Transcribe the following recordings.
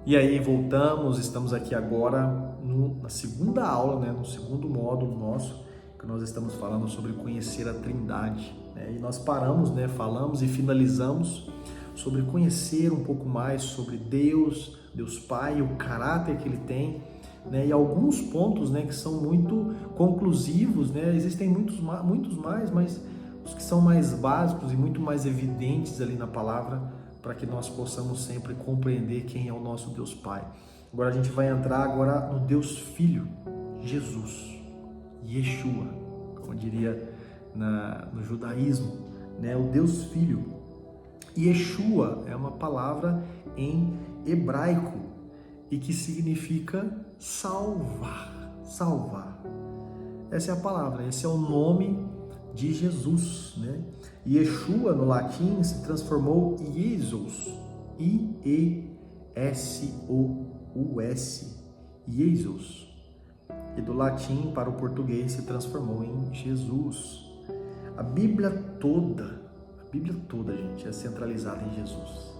E aí voltamos, estamos aqui agora na segunda aula, né, no segundo módulo nosso, que nós estamos falando sobre conhecer a Trindade, né? E nós paramos, né, falamos e finalizamos sobre conhecer um pouco mais sobre Deus, Deus Pai, o caráter que Ele tem, né, e alguns pontos, né, que são muito conclusivos, né? Existem muitos mais, mas os que são mais básicos e muito mais evidentes ali na palavra, para que nós possamos sempre compreender quem é o nosso Deus Pai. Agora a gente vai entrar agora no Deus Filho, Jesus, Yeshua, como diria no judaísmo, né? O Deus Filho. Yeshua é uma palavra em hebraico e que significa salvar, salvar. Essa é a palavra, esse é o nome de Jesus, né? Yeshua no latim se transformou em Jesus, I-E-S-O-U-S, Jesus. E do latim para o português se transformou em Jesus. A Bíblia toda, gente, é centralizada em Jesus.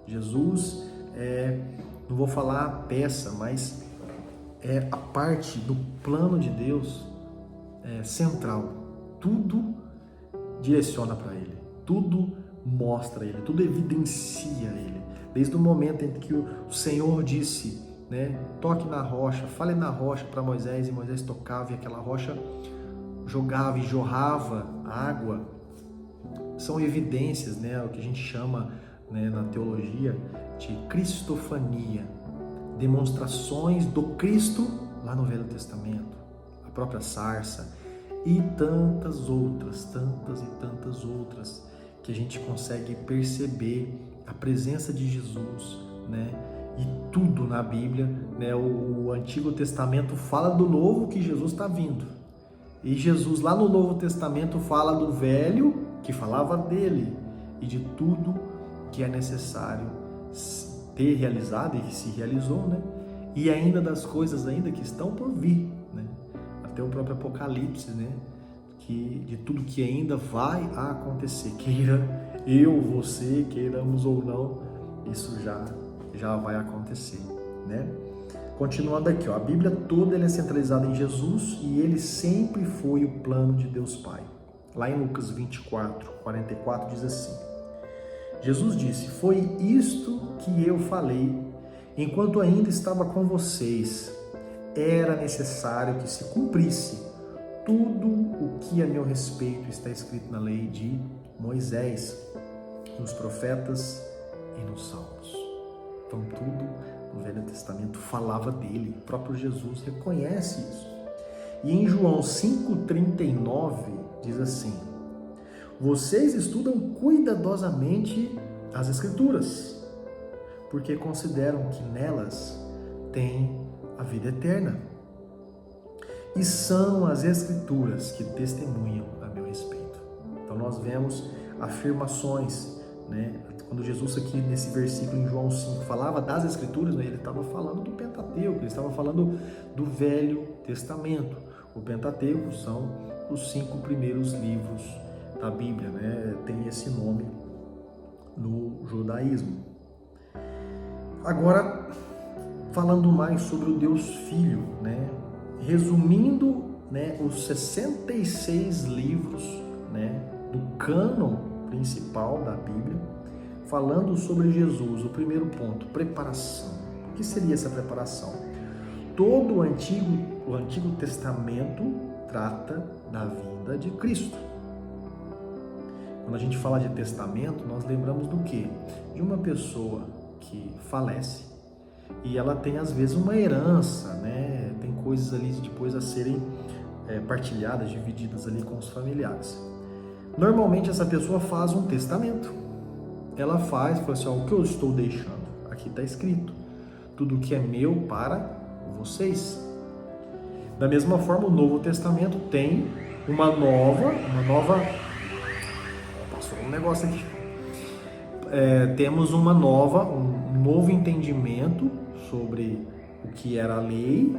Jesus não vou falar a peça, mas é a parte do plano de Deus central. Tudo direciona para Ele, tudo mostra Ele, tudo evidencia Ele. Desde o momento em que o Senhor disse, né, toque na rocha, fale na rocha para Moisés, e Moisés tocava e aquela rocha jogava e jorrava água. São evidências, né, o que a gente chama, né, na teologia de cristofania, demonstrações do Cristo lá no Velho Testamento, a própria sarça, e tantas outras que a gente consegue perceber a presença de Jesus, né? E tudo na Bíblia, né? O Antigo Testamento fala do novo que Jesus está vindo, e Jesus lá no Novo Testamento fala do velho que falava dele e de tudo que é necessário ter realizado e que se realizou, né? E ainda das coisas ainda que estão por vir, né? Até o próprio Apocalipse, né? Que de tudo que ainda vai acontecer, queira eu, você, queiramos ou não, isso já vai acontecer, né? Continuando aqui, ó, a Bíblia toda ela é centralizada em Jesus e ele sempre foi o plano de Deus Pai. Lá em Lucas 24:44 diz assim: Jesus disse: foi isto que eu falei enquanto ainda estava com vocês. Era necessário que se cumprisse tudo o que a meu respeito está escrito na lei de Moisés, nos profetas e nos salmos. Então tudo no Velho Testamento falava dele, o próprio Jesus reconhece isso. E em João 5,39 diz assim: vocês estudam cuidadosamente as Escrituras, porque consideram que nelas tem a vida eterna. E são as Escrituras que testemunham a meu respeito. Então nós vemos afirmações, né? Quando Jesus aqui nesse versículo em João 5 falava das Escrituras, né? Ele estava falando do Pentateuco, ele estava falando do Velho Testamento. O Pentateuco são os 5 primeiros livros da Bíblia, né? Tem esse nome no judaísmo. Agora, falando mais sobre o Deus Filho, né? Resumindo, né, os 66 livros, né, do cânon principal da Bíblia, falando sobre Jesus. O primeiro ponto, preparação. O que seria essa preparação? Todo o Antigo Testamento trata da vinda de Cristo. Quando a gente fala de testamento, nós lembramos do quê? De uma pessoa que falece e ela tem às vezes uma herança, né? Tem coisas ali depois a serem partilhadas, divididas ali com os familiares. Normalmente essa pessoa faz um testamento. Ela fala assim, ó, o que eu estou deixando? Aqui está escrito, tudo que é meu para vocês. Da mesma forma, o Novo Testamento tem uma nova, passou um negócio aqui. Temos um novo entendimento sobre o que era a lei,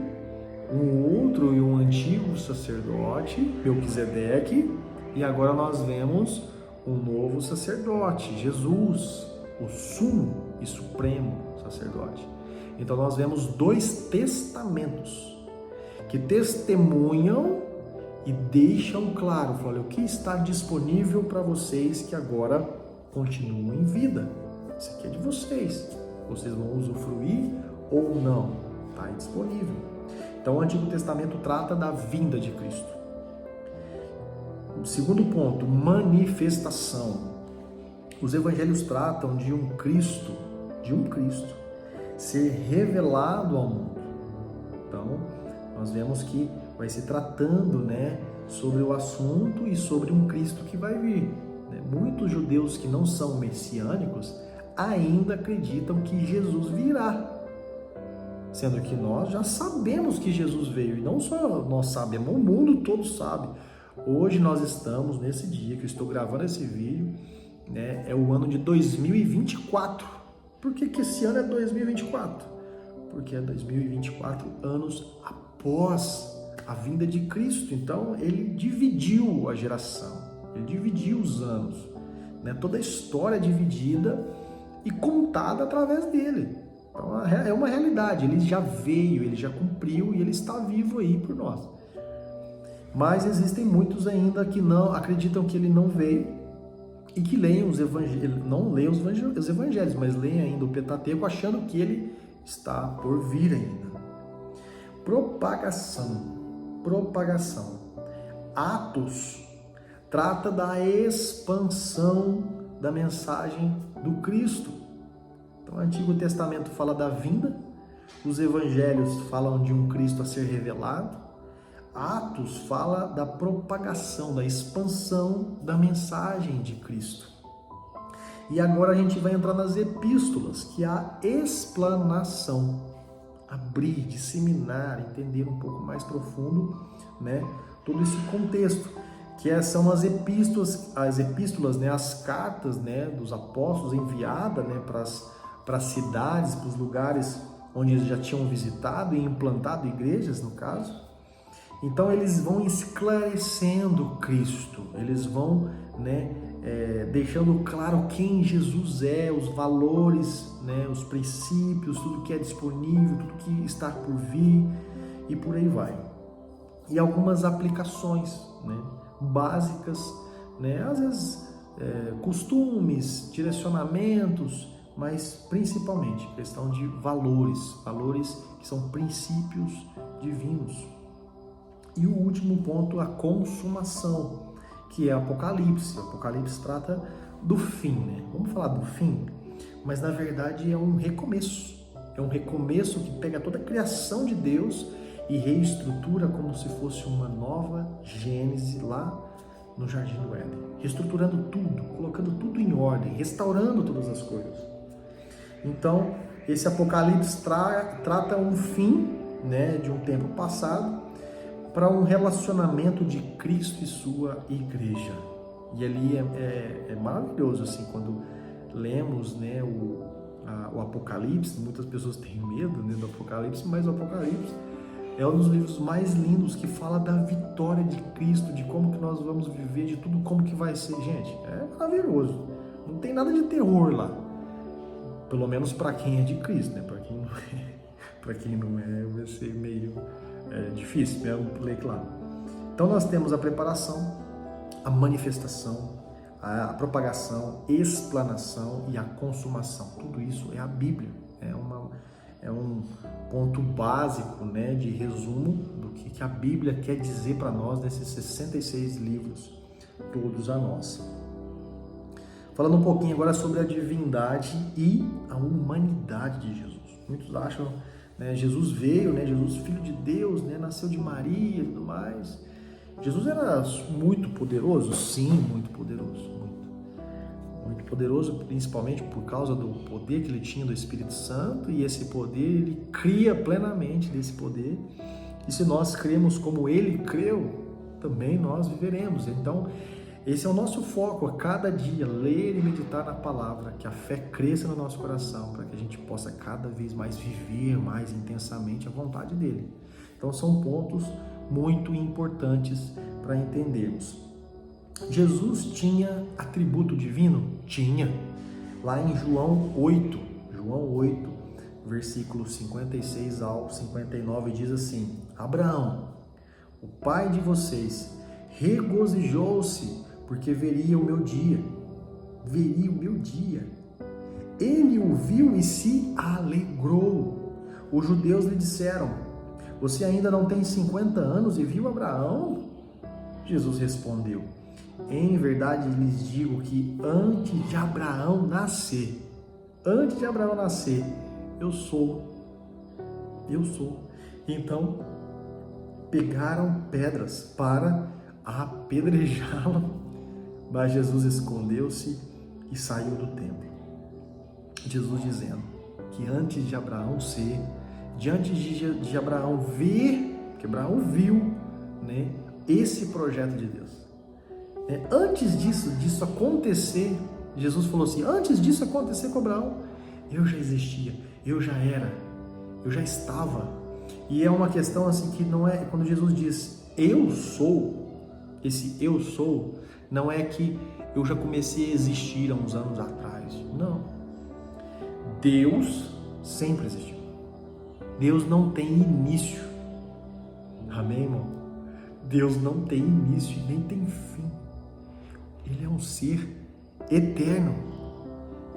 um outro e um antigo sacerdote, Melquisedeque, e agora nós vemos um novo sacerdote, Jesus, o sumo e supremo sacerdote. Então nós vemos 2 testamentos que testemunham e deixam claro, olha, o que está disponível para vocês que agora continuam em vida. Isso aqui é de vocês. Vocês vão usufruir ou não. Está aí disponível. Então o Antigo Testamento trata da vinda de Cristo. O segundo ponto, manifestação. Os evangelhos tratam de um Cristo ser revelado ao mundo. Então, nós vemos que vai se tratando, né, sobre o assunto e sobre um Cristo que vai vir. Muitos judeus que não são messiânicos ainda acreditam que Jesus virá, sendo que nós já sabemos que Jesus veio, e não só nós sabemos, o mundo todo sabe. Hoje nós estamos, nesse dia que eu estou gravando esse vídeo, né, é o ano de 2024. Por que esse ano é 2024? Porque é 2024 anos após a vinda de Cristo. Então ele dividiu a geração, ele dividiu os anos, né? Toda a história é dividida e contada através dele. Então é uma realidade, ele já veio, ele já cumpriu e ele está vivo aí por nós. Mas existem muitos ainda que não acreditam que ele não veio e que leem os evangelhos, não leem os evangelhos, mas leem ainda o Pentateuco achando que ele está por vir ainda. Propagação. Atos trata da expansão da mensagem do Cristo. Então, o Antigo Testamento fala da vinda, os evangelhos falam de um Cristo a ser revelado, Atos fala da propagação, da expansão da mensagem de Cristo. E agora a gente vai entrar nas epístolas, que é a explanação. Abrir, disseminar, entender um pouco mais profundo, né, todo esse contexto, que são as epístolas, né, as cartas, né, dos apóstolos enviadas, né, para as cidades, para os lugares onde eles já tinham visitado e implantado igrejas, no caso. Então eles vão esclarecendo Cristo, eles vão, né, deixando claro quem Jesus é, os valores, né, os princípios, tudo que é disponível, tudo que está por vir e por aí vai. E algumas aplicações, né, básicas, né, às vezes costumes, direcionamentos, mas principalmente questão de valores que são princípios divinos. E o último ponto, a consumação, que é Apocalipse. O Apocalipse trata do fim, né? Vamos falar do fim, mas na verdade é um recomeço. É um recomeço que pega toda a criação de Deus e reestrutura como se fosse uma nova Gênese lá no Jardim do Éden. Reestruturando tudo, colocando tudo em ordem, restaurando todas as coisas. Então, esse Apocalipse trata um fim, né, de um tempo passado, para um relacionamento de Cristo e sua igreja. E ali é maravilhoso, assim, quando lemos, né, o Apocalipse. Muitas pessoas têm medo, né, do Apocalipse, mas o Apocalipse é um dos livros mais lindos, que fala da vitória de Cristo, de como que nós vamos viver, de tudo como que vai ser. Gente, é maravilhoso. Não tem nada de terror lá. Pelo menos para quem é de Cristo, né? Para quem não é, vai ser meio difícil, né? Ler claro. Então nós temos a preparação, a manifestação, a propagação, explanação e a consumação. Tudo isso é a Bíblia. É um ponto básico, né, de resumo do que a Bíblia quer dizer para nós nesses 66 livros, todos a nós. Falando um pouquinho agora sobre a divindade e a humanidade de Jesus. Muitos acham, né, Jesus veio, né, Jesus filho de Deus, né, nasceu de Maria e tudo mais. Jesus era muito poderoso? Sim, muito poderoso. Muito poderoso, principalmente por causa do poder que ele tinha do Espírito Santo, e esse poder, ele cria plenamente desse poder. E se nós cremos como ele creu, também nós viveremos. Então, esse é o nosso foco, a cada dia, ler e meditar na palavra, que a fé cresça no nosso coração, para que a gente possa cada vez mais viver mais intensamente a vontade dele. Então são pontos muito importantes para entendermos. Jesus tinha atributo divino? Tinha. Lá em João 8, versículos 56 ao 59 diz assim: Abraão, o pai de vocês, regozijou-se porque veria o meu dia. Veria o meu dia. Ele o viu e se alegrou. Os judeus lhe disseram: Você ainda não tem 50 anos e viu Abraão? Jesus respondeu: Em verdade lhes digo que antes de Abraão nascer, eu sou. Então pegaram pedras para apedrejá-lo, mas Jesus escondeu-se e saiu do templo. Jesus dizendo que antes de Abraão ser, diante de Abraão ver, que Abraão viu, né, esse projeto de Deus. Antes disso acontecer, Jesus falou assim: antes disso acontecer com Abraão, eu já existia, eu já era, eu já estava. E é uma questão assim que não é, quando Jesus diz eu sou, esse eu sou, não é que eu já comecei a existir há uns anos atrás, não. Deus sempre existiu. Deus não tem início. Amém, irmão? Deus não tem início nem tem fim. Ele é um ser eterno.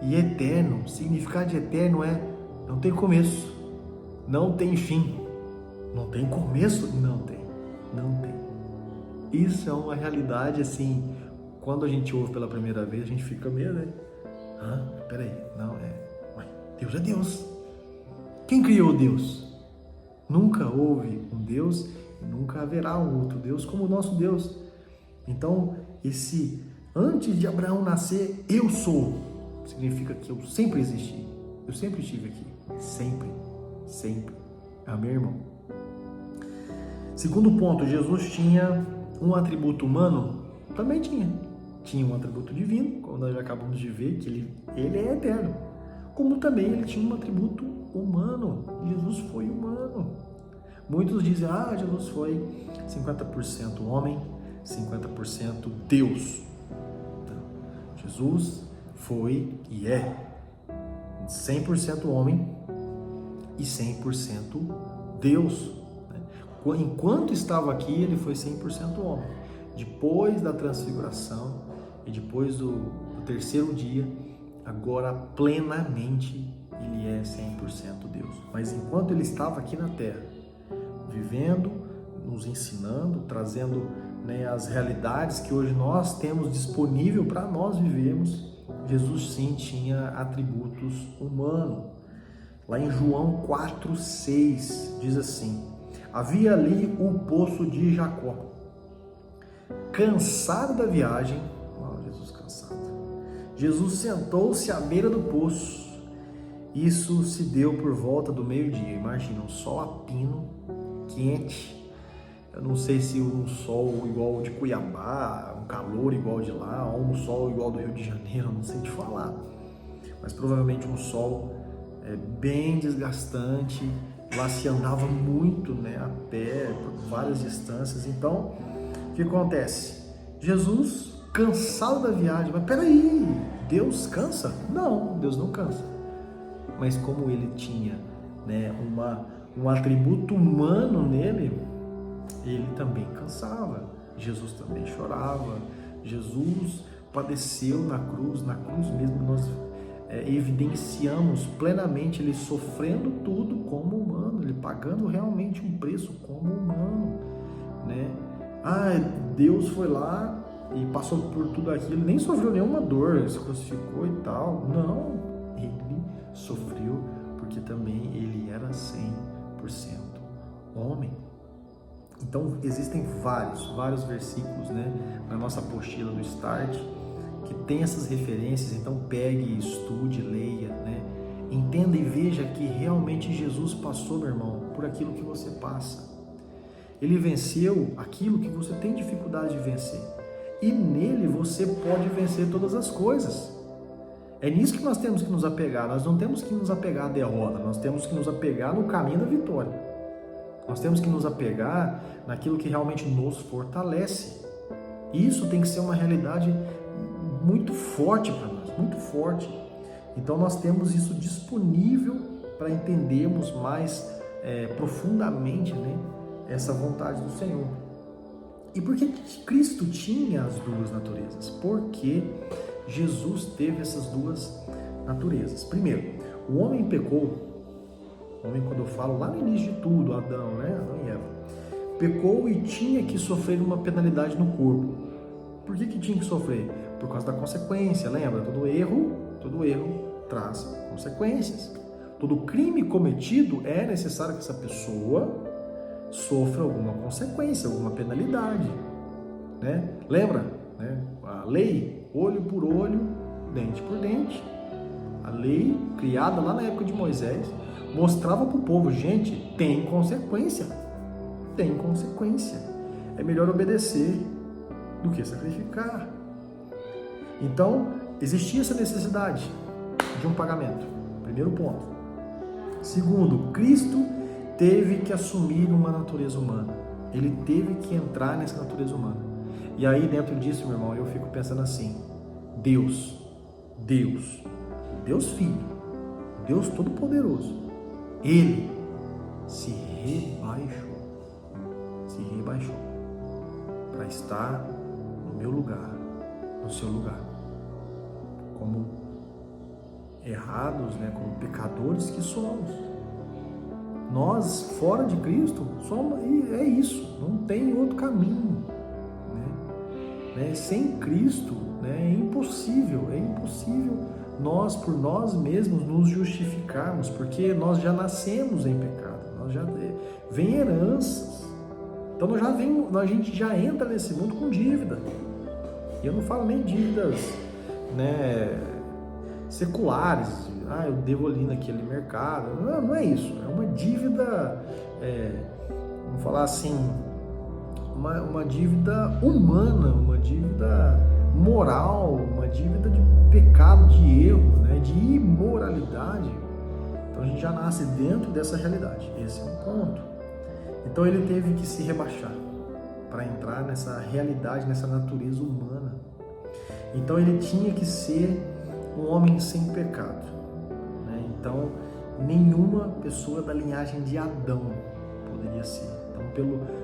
E eterno, significado de eterno é não tem começo, não tem fim. Não tem começo? Não tem. Isso é uma realidade assim, quando a gente ouve pela primeira vez, a gente fica meio, né? Peraí, não é. Mas Deus é Deus. Quem criou Deus? Nunca houve um Deus e nunca haverá um outro Deus como o nosso Deus. Então, esse antes de Abraão nascer, eu sou, significa que eu sempre existi. Eu sempre estive aqui. Sempre. Amém, irmão? Segundo ponto, Jesus tinha um atributo humano? Também tinha. Tinha um atributo divino, como nós já acabamos de ver, que ele é eterno. Como também ele tinha um atributo humano. Jesus foi humano. Muitos dizem, Jesus foi 50% homem, 50% Deus. Não. Jesus foi e é 100% homem e 100% Deus. Enquanto estava aqui, ele foi 100% homem. Depois da transfiguração e depois do terceiro dia, agora plenamente ele é 100% Deus. Mas enquanto ele estava aqui na terra, vivendo, nos ensinando, trazendo, né, as realidades que hoje nós temos disponível para nós vivermos, Jesus sim tinha atributos humanos. Lá em João 4,6 diz assim: havia ali o poço de Jacó. Cansado da viagem, Jesus cansado, Jesus sentou-se à beira do poço. Isso se deu por volta do meio-dia. Imagina, um sol a pino, quente. Eu não sei se um sol igual de Cuiabá, um calor igual de lá, ou um sol igual do Rio de Janeiro, não sei te falar. Mas provavelmente um sol bem desgastante. Lá se andava muito, né, a pé, por várias distâncias. Então, o que acontece? Jesus, cansado da viagem, mas peraí, Deus cansa? Não, Deus não cansa. Mas como ele tinha, né, um atributo humano nele, ele também cansava. Jesus também chorava. Jesus padeceu na cruz mesmo nós evidenciamos plenamente ele sofrendo tudo como humano, ele pagando realmente um preço como humano, né? Deus foi lá e passou por tudo aquilo, nem sofreu nenhuma dor, se crucificou e tal. Não, ele sofreu porque também ele era 100% homem. Então existem vários versículos, né, na nossa apostila do Start que tem essas referências. Então pegue, estude, leia, né? Entenda e veja que realmente Jesus passou, meu irmão, por aquilo que você passa. Ele venceu aquilo que você tem dificuldade de vencer. E nele você pode vencer todas as coisas. É nisso que nós temos que nos apegar. Nós não temos que nos apegar à derrota, nós temos que nos apegar no caminho da vitória. Nós temos que nos apegar naquilo que realmente nos fortalece. Isso tem que ser uma realidade muito forte para nós, muito forte. Então nós temos isso disponível para entendermos mais profundamente, né, essa vontade do Senhor. E por que Cristo tinha as duas naturezas? Porque Jesus teve essas duas naturezas. Primeiro, o homem pecou. O homem, quando eu falo lá no início de tudo, Adão, né? Adão e Eva, pecou e tinha que sofrer uma penalidade no corpo. Por que tinha que sofrer? Por causa da consequência, lembra? Todo erro traz consequências. Todo crime cometido é necessário que essa pessoa sofra alguma consequência, alguma penalidade, né? Lembra, né? A lei, olho por olho, dente por dente. A lei, criada lá na época de Moisés, mostrava para o povo, gente, tem consequência. Tem consequência. É melhor obedecer do que sacrificar. Então, existia essa necessidade de um pagamento. Primeiro ponto. Segundo, Cristo teve que assumir uma natureza humana. Ele teve que entrar nessa natureza humana. E aí, dentro disso, meu irmão, eu fico pensando assim: Deus Filho, Deus Todo-Poderoso, Ele se rebaixou para estar no meu lugar, no seu lugar, como errados, né, como pecadores que somos. Nós, fora de Cristo, somos, e é isso, não tem outro caminho, né? Sem Cristo, né, é impossível nós, por nós mesmos, nos justificarmos, porque nós já nascemos em pecado, nós já vem heranças, então a gente já entra nesse mundo com dívida. E eu não falo nem dívidas, né, seculares, eu devo ali naquele mercado, não é isso, é uma dívida, vamos falar assim, uma dívida humana, uma dívida moral, uma dívida de pecado, de erro, né, de imoralidade. Então a gente já nasce dentro dessa realidade, esse é um ponto. Então ele teve que se rebaixar para entrar nessa realidade, nessa natureza humana. Então ele tinha que ser um homem sem pecado, né? Então nenhuma pessoa da linhagem de Adão poderia ser. Então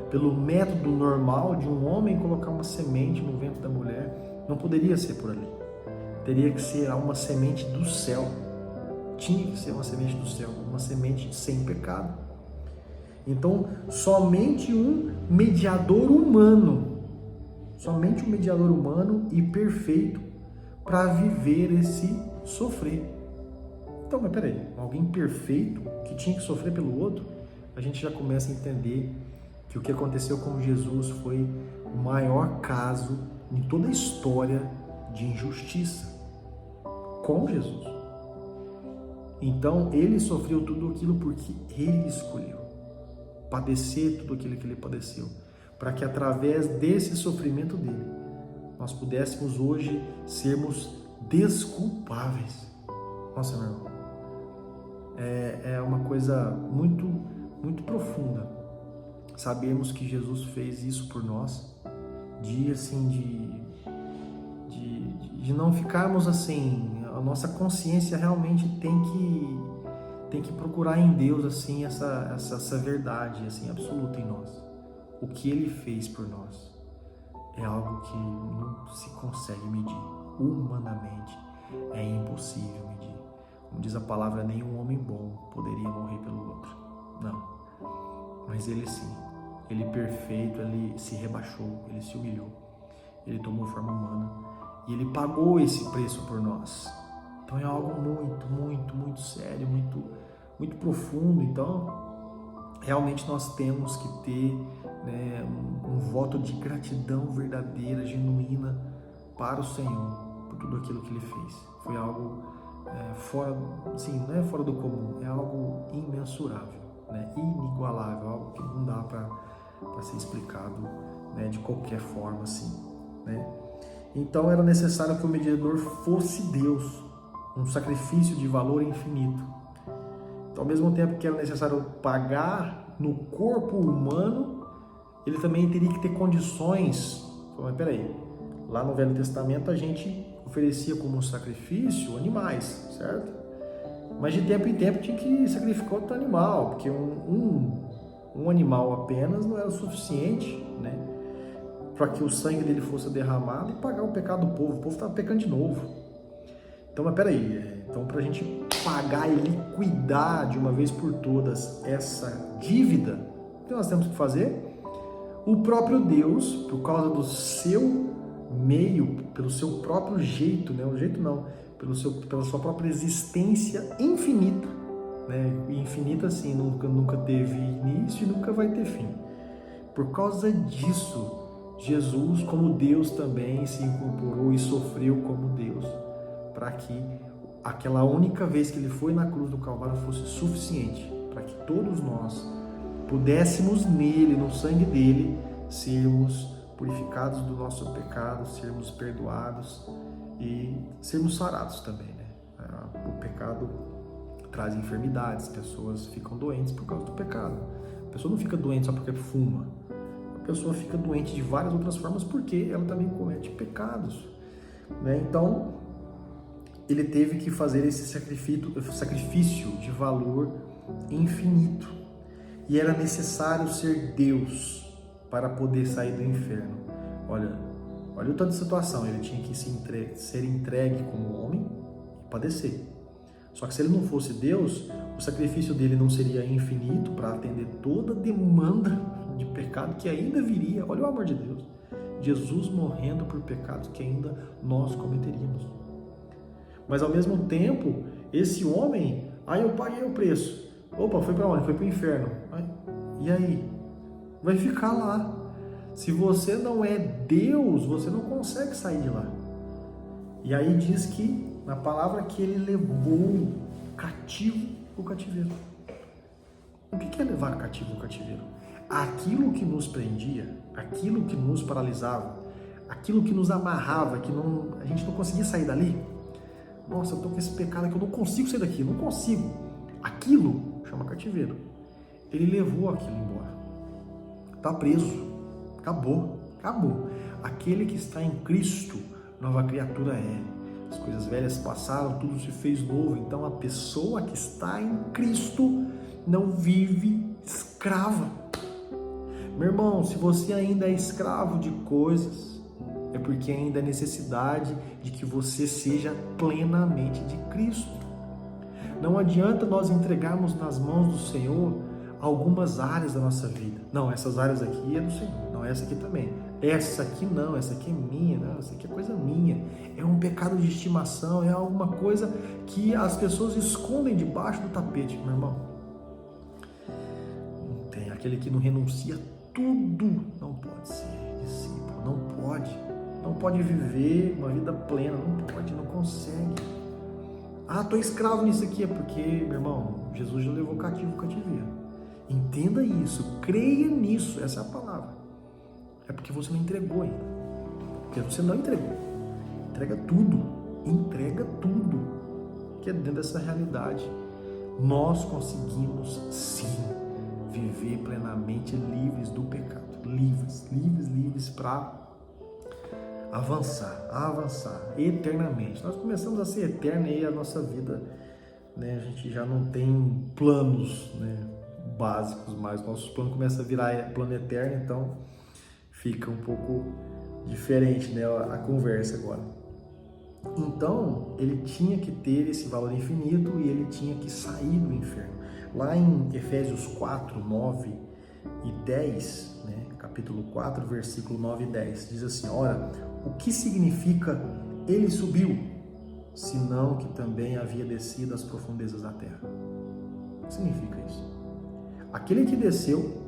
pelo método normal de um homem colocar uma semente no ventre da mulher, não poderia ser por ali. Teria que ser uma semente do céu. Tinha que ser uma semente do céu, uma semente sem pecado. Então somente um mediador humano e perfeito para viver esse sofrer. Então, mas peraí, alguém perfeito que tinha que sofrer pelo outro, a gente já começa a entender que o que aconteceu com Jesus foi o maior caso em toda a história de injustiça com Jesus. Então, ele sofreu tudo aquilo porque ele escolheu padecer tudo aquilo que ele padeceu, para que através desse sofrimento dele, nós pudéssemos hoje sermos desculpáveis. Nossa, meu irmão, é uma coisa muito, muito profunda sabermos que Jesus fez isso por nós, de não ficarmos assim. A nossa consciência realmente tem que procurar em Deus assim essa verdade assim absoluta em nós. O que Ele fez por nós é algo que não se consegue medir. Humanamente é impossível medir. Como diz a palavra, nenhum homem bom poderia morrer pelo outro. Não. Mas Ele sim. Ele perfeito, Ele se rebaixou, Ele se humilhou. Ele tomou forma humana e Ele pagou esse preço por nós. Então é algo muito, muito, muito sério, muito, muito profundo. Então, realmente nós temos que ter, né, um voto de gratidão verdadeira, genuína para o Senhor, por tudo aquilo que Ele fez. Foi algo fora, sim, não é fora do comum, é algo imensurável, né, inigualável, algo que não dá para ser explicado, né, de qualquer forma, assim, né? Então era necessário que o mediador fosse Deus, um sacrifício de valor infinito. Então, ao mesmo tempo que era necessário pagar no corpo humano, ele também teria que ter condições. Mas peraí, lá no Velho Testamento a gente oferecia como sacrifício animais, certo? Mas de tempo em tempo tinha que sacrificar outro animal, porque um animal apenas não era o suficiente, né, para que o sangue dele fosse derramado e pagar o pecado do povo. O povo estava pecando de novo. Então, mas peraí, então para a gente pagar e liquidar de uma vez por todas essa dívida, o que nós temos que fazer? O próprio Deus, por causa do seu meio, pelo seu próprio jeito, né? O jeito não, pela sua própria existência infinita, né? Infinita assim, nunca teve início e nunca vai ter fim. Por causa disso, Jesus, como Deus, também se incorporou e sofreu como Deus, para que aquela única vez que ele foi na cruz do Calvário fosse suficiente, para que todos nós pudéssemos nele, no sangue dele, sermos purificados do nosso pecado, sermos perdoados e sermos sarados também, né? O pecado traz enfermidades, pessoas ficam doentes por causa do pecado. A pessoa não fica doente só porque fuma. A pessoa fica doente de várias outras formas porque ela também comete pecados, né? Então, ele teve que fazer esse sacrifício de valor infinito. E era necessário ser Deus para poder sair do inferno. Olha o tanto de situação. Ele tinha que ser entregue como homem e padecer. Só que se ele não fosse Deus, o sacrifício dele não seria infinito para atender toda a demanda de pecado que ainda viria. Olha o amor de Deus. Jesus morrendo por pecados que ainda nós cometeríamos. Mas ao mesmo tempo, esse homem, eu paguei o preço. Opa, foi para onde? Foi para o inferno. E aí? Vai ficar lá. Se você não é Deus, você não consegue sair de lá. E aí diz que, na palavra, que ele levou cativo o cativeiro. O que é levar cativo o cativeiro? Aquilo que nos prendia, aquilo que nos paralisava, aquilo que nos amarrava, que a gente não conseguia sair dali. Nossa, eu estou com esse pecado aqui, eu não consigo sair daqui, eu não consigo. Aquilo chama cativeiro. Ele levou aquilo embora. Está preso. Acabou. Aquele que está em Cristo, nova criatura é. As coisas velhas passaram, tudo se fez novo. Então a pessoa que está em Cristo não vive escrava. Meu irmão, se você ainda é escravo de coisas, é porque ainda há necessidade de que você seja plenamente de Cristo. Não adianta nós entregarmos nas mãos do Senhor algumas áreas da nossa vida. Não, essas áreas aqui é do Senhor. Não, essa aqui também. Essa aqui não, essa aqui é minha. Não, essa aqui é coisa minha. É um pecado de estimação, é alguma coisa que as pessoas escondem debaixo do tapete, meu irmão. Tem aquele que não renuncia a tudo. Não pode ser discípulo, não pode. Não pode viver uma vida plena, não pode, não consegue. Estou escravo nisso aqui, é porque, meu irmão, Jesus já levou cativo o cativeiro. Entenda isso, creia nisso, essa é a palavra. É porque você não entregou ainda. Porque você não entregou. Entrega tudo. Que é dentro dessa realidade. Nós conseguimos, sim, viver plenamente livres do pecado. Livres para avançar eternamente. Nós começamos a ser eterno e a nossa vida, né, a gente já não tem planos, né, básicos mais. Nossos planos começam a virar plano eterno, então fica um pouco diferente, né, a conversa agora. Então, ele tinha que ter esse valor infinito e ele tinha que sair do inferno. Lá em Efésios 4, 9 e 10, né, capítulo 4, versículo 9 e 10, diz assim: ora, o que significa ele subiu, senão que também havia descido às profundezas da terra? O que significa isso? Aquele que desceu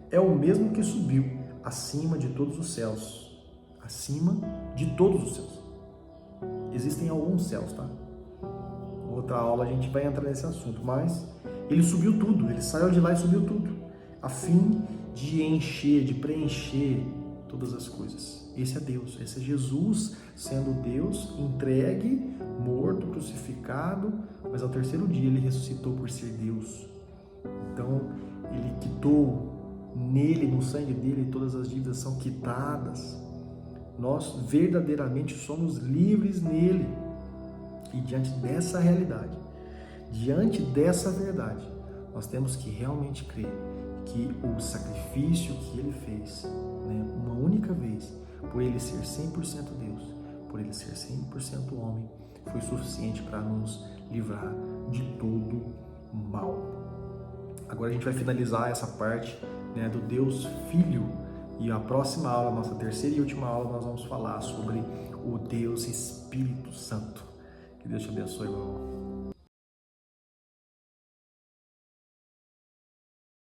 é o mesmo que subiu acima de todos os céus. Acima de todos os céus. Existem alguns céus, tá? Outra aula a gente vai entrar nesse assunto, mas ele subiu tudo, ele saiu de lá e subiu tudo, a fim de encher, de preencher todas as coisas. Esse é Deus, esse é Jesus sendo Deus, entregue, morto, crucificado, mas ao terceiro dia ele ressuscitou por ser Deus. Então ele quitou nele, no sangue dele, todas as dívidas são quitadas. Nós verdadeiramente somos livres nele. E diante dessa realidade, Diante dessa verdade, nós temos que realmente crer que o sacrifício que ele fez, né, uma única vez, por ele ser 100% Deus, por ele ser 100% homem, foi suficiente para nos livrar de todo mal. Agora a gente vai finalizar essa parte, né, do Deus Filho, e a próxima aula, nossa terceira e última aula, nós vamos falar sobre o Deus Espírito Santo. Que Deus te abençoe, meu irmão.